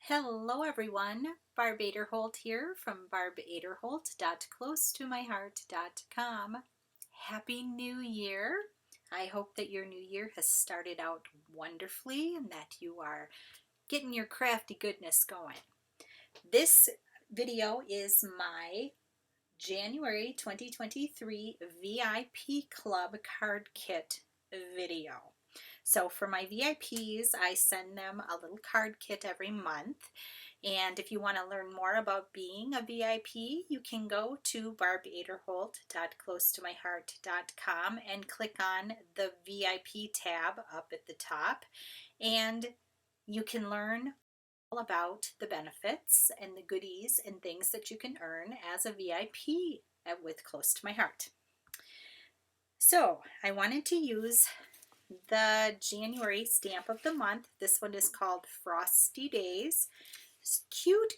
Hello everyone, Barb Aderholt here from barbaderholt.closetomyheart.com. Happy New Year! I hope that your new year has started out wonderfully and that you are getting your crafty goodness going. This video is my January 2023 VIP Club card kit video. So for my VIPs, I send them a little card kit every month. And if you want to learn more about being a VIP, you can go to barbaderholt.closetomyheart.com and click on the VIP tab up at the top. And you can learn all about the benefits and the goodies and things that you can earn as a VIP with Close to My Heart. So I wanted to use the January stamp of the month. This one is called Frosty Days. It's cute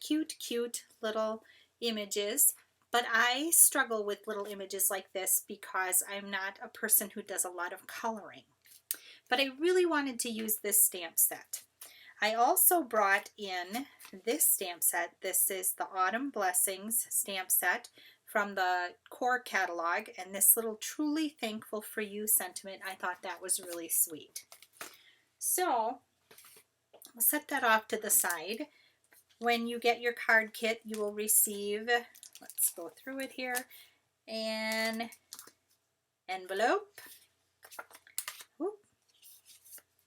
little images, but I struggle with little images like this because I'm not a person who does a lot of coloring. But I really wanted to use this stamp set. I also brought in this stamp set. This is the Autumn Blessings stamp set from the core catalog, and this little Truly Thankful for You sentiment, I thought that was really sweet. So I'll set that off to the side. When you get your card kit, you will receive, let's go through it here, an envelope,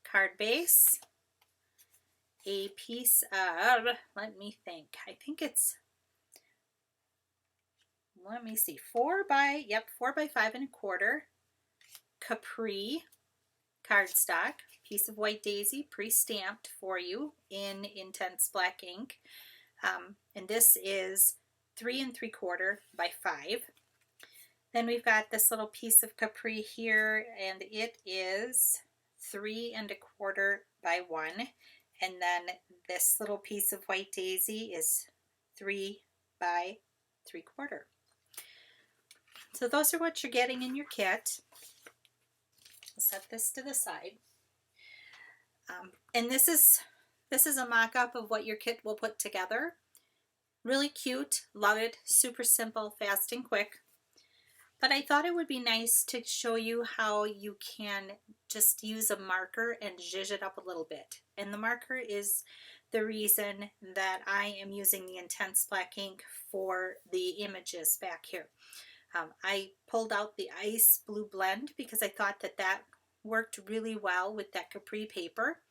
card base, a piece of, let me think, I think it's, let me see, 4 by 5¼ Capri cardstock, piece of white daisy pre-stamped for you in intense black ink, and this is 3¾ by 5. Then we've got this little piece of Capri here, and it is 3¼ by 1, and then this little piece of white daisy is 3 by 3/4. So those are what you're getting in your kit. I'll set this to the side. And this is a mock-up of what your kit will put together. Really cute, love it, super simple, fast and quick. But I thought it would be nice to show you how you can just use a marker and zhuzh it up a little bit. And the marker is the reason that I am using the intense black ink for the images back here. I pulled out the ice blue blend because I thought that that worked really well with that Capri paper.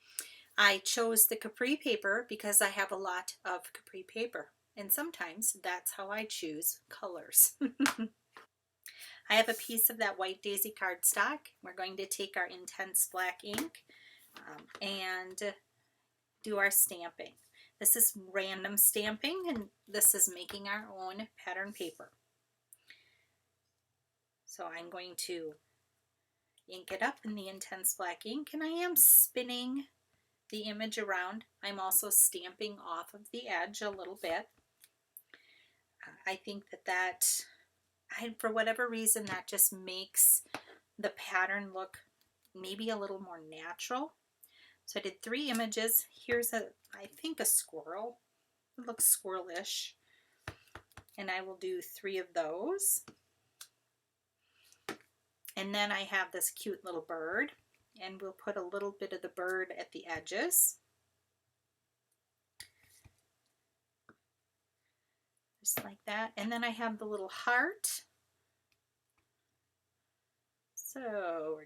I chose the Capri paper because I have a lot of Capri paper, and sometimes that's how I choose colors. I have a piece of that white daisy cardstock. We're going to take our intense black ink and do our stamping. This is random stamping, and this is making our own pattern paper. So I'm going to ink it up in the intense black ink, and I am spinning the image around. I'm also stamping off of the edge a little bit. I think that for whatever reason, that just makes the pattern look maybe a little more natural. So I did 3 images. Here's I think a squirrel. It looks squirrelish. And I will do 3 of those. And then I have this cute little bird, and we'll put a little bit of the bird at the edges. Just like that. And then I have the little heart. So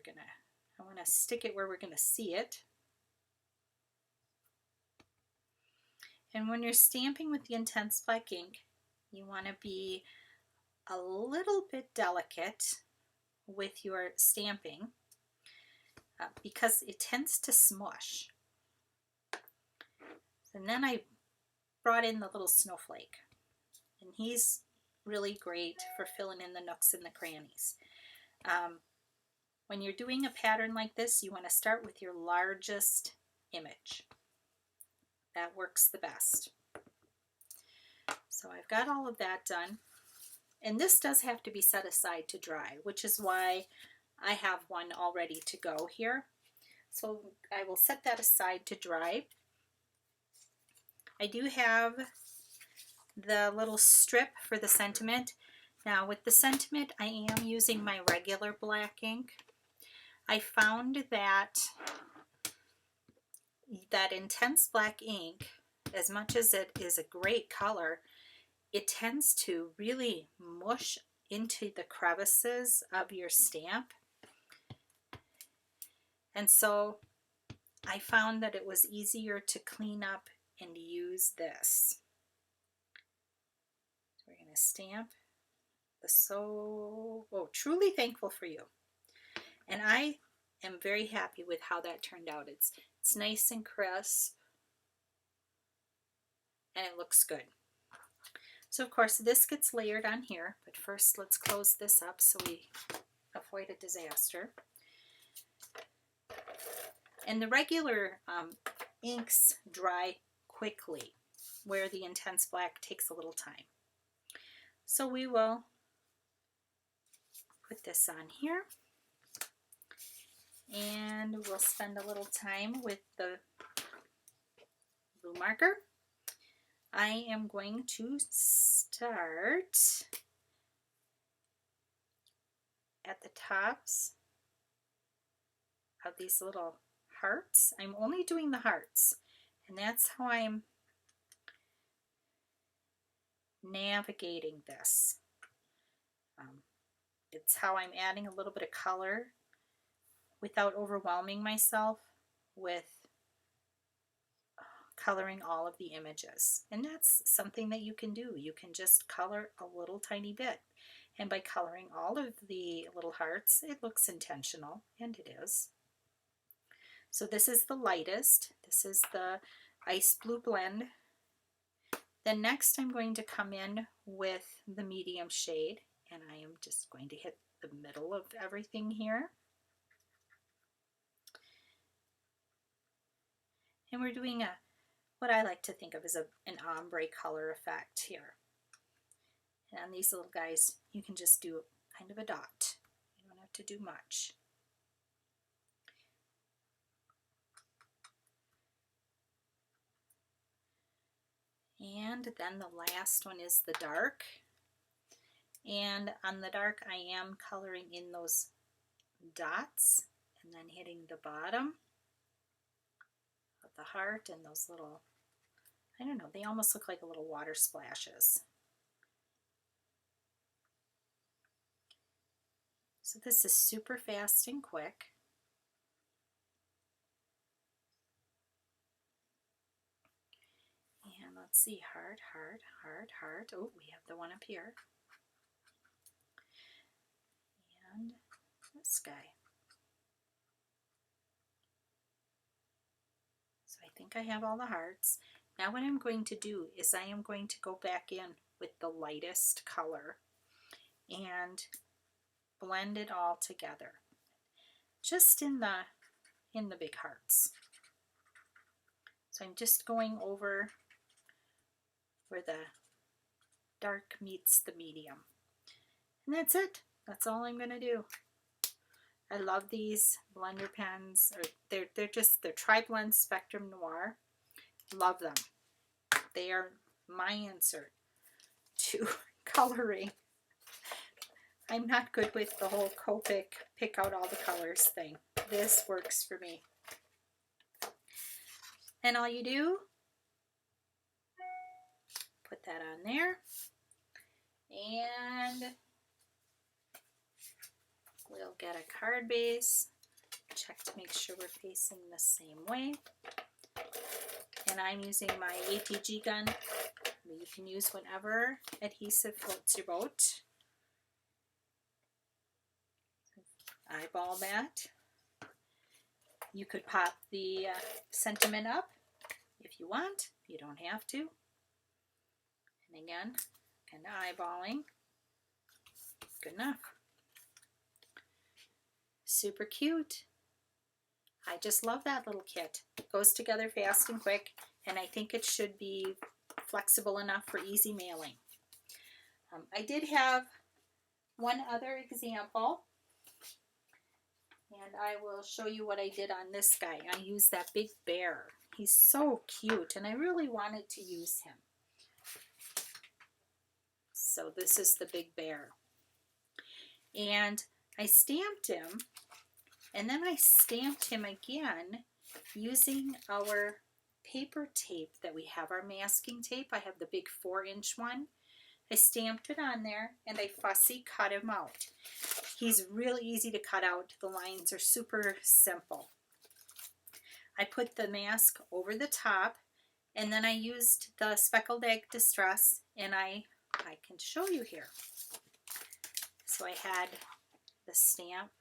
I want to stick it where we're going to see it. And when you're stamping with the intense black ink, you want to be a little bit delicate with your stamping because it tends to smush. And then I brought in the little snowflake, and he's really great for filling in the nooks and the crannies. When you're doing a pattern like this, you want to start with your largest image. That works the best. So I've got all of that done. And this does have to be set aside to dry, which is why I have one all ready to go here. So I will set that aside to dry. I do have the little strip for the sentiment. Now with the sentiment, I am using my regular black ink. I found that intense black ink, as much as it is a great color, it tends to really mush into the crevices of your stamp. And so I found that it was easier to clean up and use this. So we're going to stamp the truly thankful for you. And I am very happy with how that turned out. It's nice and crisp and it looks good. So of course this gets layered on here, but first let's close this up so we avoid a disaster. And the regular inks dry quickly, where the intense black takes a little time. So we will put this on here, and we'll spend a little time with the blue marker. I am going to start at the tops of these little hearts. I'm only doing the hearts, and that's how I'm navigating this. It's how I'm adding a little bit of color without overwhelming myself with coloring all of the images. And that's something that you can do. You can just color a little tiny bit. And by coloring all of the little hearts, it looks intentional, and it is. So this is the lightest. This is the Ice Blue Blend. Then next I'm going to come in with the medium shade, and I am just going to hit the middle of everything here. And we're doing what I like to think of as an ombre color effect here. And on these little guys, you can just do kind of a dot. You don't have to do much. And then the last one is the dark. And on the dark, I am coloring in those dots and then hitting the bottom of the heart and those little, I don't know, they almost look like little water splashes. So this is super fast and quick. And let's see, heart, heart, heart, heart. Oh, we have the one up here. And this guy. So I think I have all the hearts. Now what I'm going to do is I am going to go back in with the lightest color and blend it all together, just in the big hearts. So I'm just going over where the dark meets the medium. And that's it. That's all I'm going to do. I love these blender pens. They're Tri-Blend Spectrum Noir. Love them. They are my answer to coloring. I'm not good with the whole Copic pick out all the colors thing. This works for me. And all you do, put that on there, and we'll get a card base, check to make sure we're facing the same way. And I'm using my ATG gun. You can use whatever adhesive floats your boat. Eyeball that. You could pop the sentiment up if you want. You don't have to. And again, kind of eyeballing. Good enough. Super cute. I just love that little kit. It goes together fast and quick, and I think it should be flexible enough for easy mailing. I did have one other example, and I will show you what I did on this guy. I used that big bear, He's so cute, and I really wanted to use him. So this is the big bear. And I stamped him, and then I stamped him again using our paper tape that we have, our masking tape. I have the big 4-inch one. I stamped it on there, and I fussy cut him out. He's really easy to cut out. The lines are super simple. I put the mask over the top, and then I used the Speckled Egg Distress, and I can show you here. So I had the stamp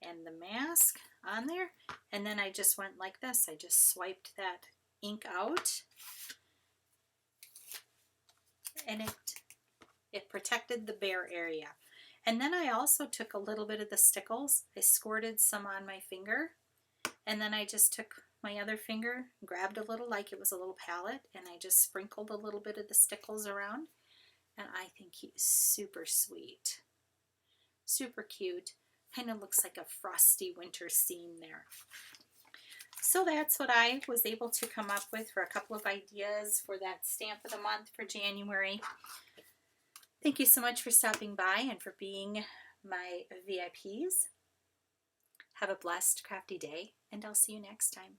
and the mask on there, and then I just went like this. I just swiped that ink out, and it protected the bare area. And then I also took a little bit of the Stickles. I squirted some on my finger, and then I just took my other finger, grabbed a little like it was a little palette, and I just sprinkled a little bit of the Stickles around. And I think he's super sweet, super cute. Kind of looks like a frosty winter scene there. So that's what I was able to come up with for a couple of ideas for that stamp of the month for January. Thank you so much for stopping by and for being my VIPs. Have a blessed, crafty day, and I'll see you next time.